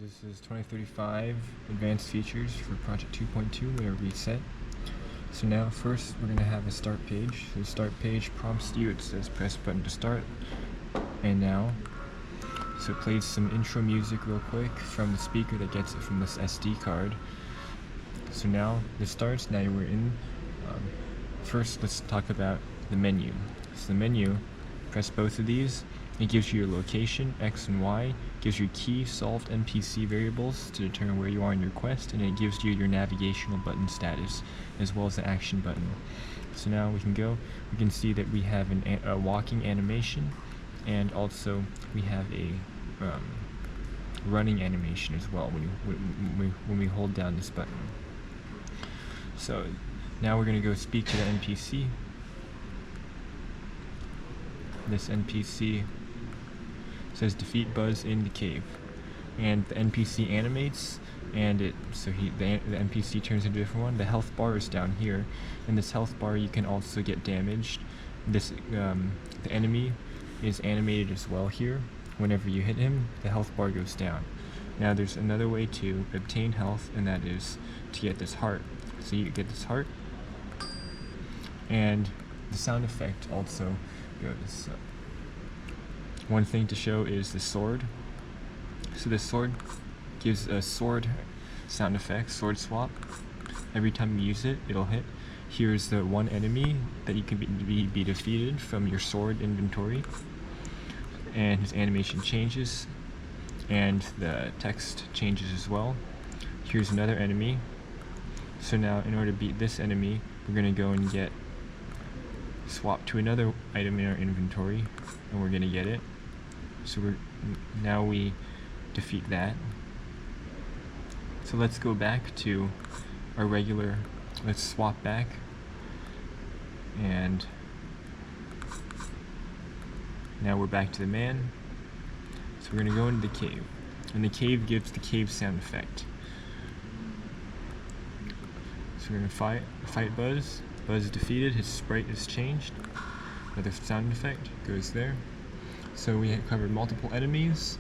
This is 2035 advanced features for project 2.2. We are reset. So now first we're going to have a start page. So the start page prompts you, it says press button to start. And now, so it plays some intro music real quick from the speaker that gets it from this SD card. So now this starts, now we're in. First let's talk about the menu. So the menu, press both of these. It gives you your location, X and Y, gives you key solved NPC variables to determine where you are in your quest, and it gives you your navigational button status, as well as the action button. So now we can go, we can see that we have a walking animation, and also we have a running animation as well when we hold down this button. So now we're going to go speak to the NPC. This NPC says defeat Buzz in the cave, and the NPC animates, and the NPC turns into a different one. The health bar is down here. In this health bar you can also get damaged. This the enemy is animated as well here. Whenever you hit him, the health bar goes down. Now there's another way to obtain health, and that is to get this heart. So you get this heart, and the sound effect also goes. One thing to show is the sword. So the sword gives a sword sound effect, sword swap. Every time you use it, it'll hit. Here's the one enemy that you can be defeated from your sword inventory. And his animation changes, and the text changes as well. Here's another enemy. So now in order to beat this enemy, we're going to go and swap to another item in our inventory, and we're going to get it. So now we defeat that. So let's go back to our regular, let's swap back, and now we're back to the man. So we're going to go into the cave, and the cave gives the cave sound effect. So we're going to fight Buzz. Buzz is defeated, his sprite is changed. Another sound effect goes there. So we have covered multiple enemies,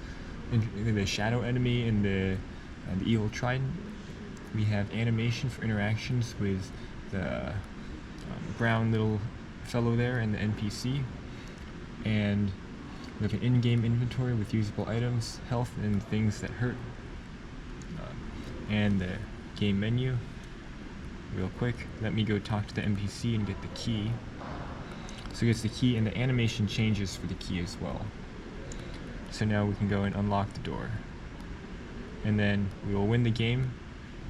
the shadow enemy and the evil trident. We have animation for interactions with the brown little fellow there and the NPC. And we have an in-game inventory with usable items, health, and things that hurt. And the game menu. Real quick, let me go talk to the NPC and get the key. So it gets the key, and the animation changes for the key as well. So now we can go and unlock the door. And then we will win the game.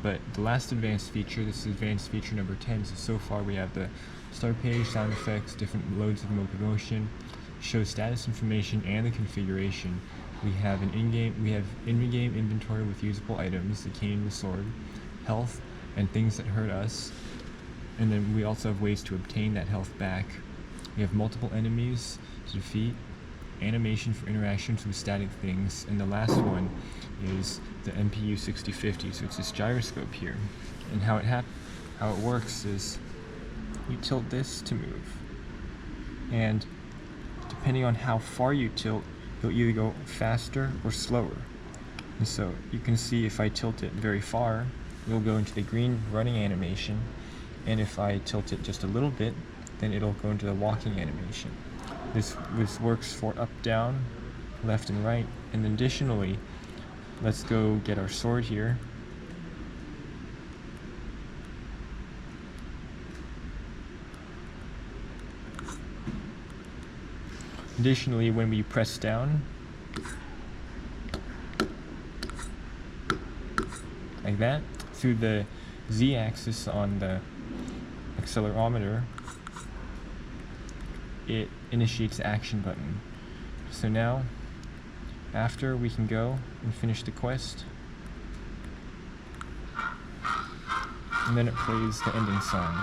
But the last advanced feature, this is advanced feature number 10, so far we have the start page, sound effects, different loads of locomotion, show status information, and the configuration. We have an in-game inventory with usable items, the cane, the sword, health, and things that hurt us. And then we also have ways to obtain that health back. We have multiple enemies to defeat, animation for interactions with static things, and the last one is the MPU 6050. So it's this gyroscope here, and how it works is you tilt this to move, and depending on how far you tilt, you'll either go faster or slower. And so you can see if I tilt it very far, it'll go into the green running animation, and if I tilt it just a little bit, then it'll go into the walking animation. This works for up, down, left, and right. And additionally, let's go get our sword here. Additionally, when we press down, like that, through the Z-axis on the accelerometer, it initiates the action button. So now, after, we can go and finish the quest, and then it plays the ending song.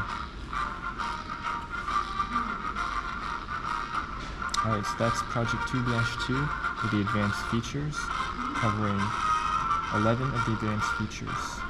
Alright, so that's project 2-2 with the advanced features, covering 11 of the advanced features.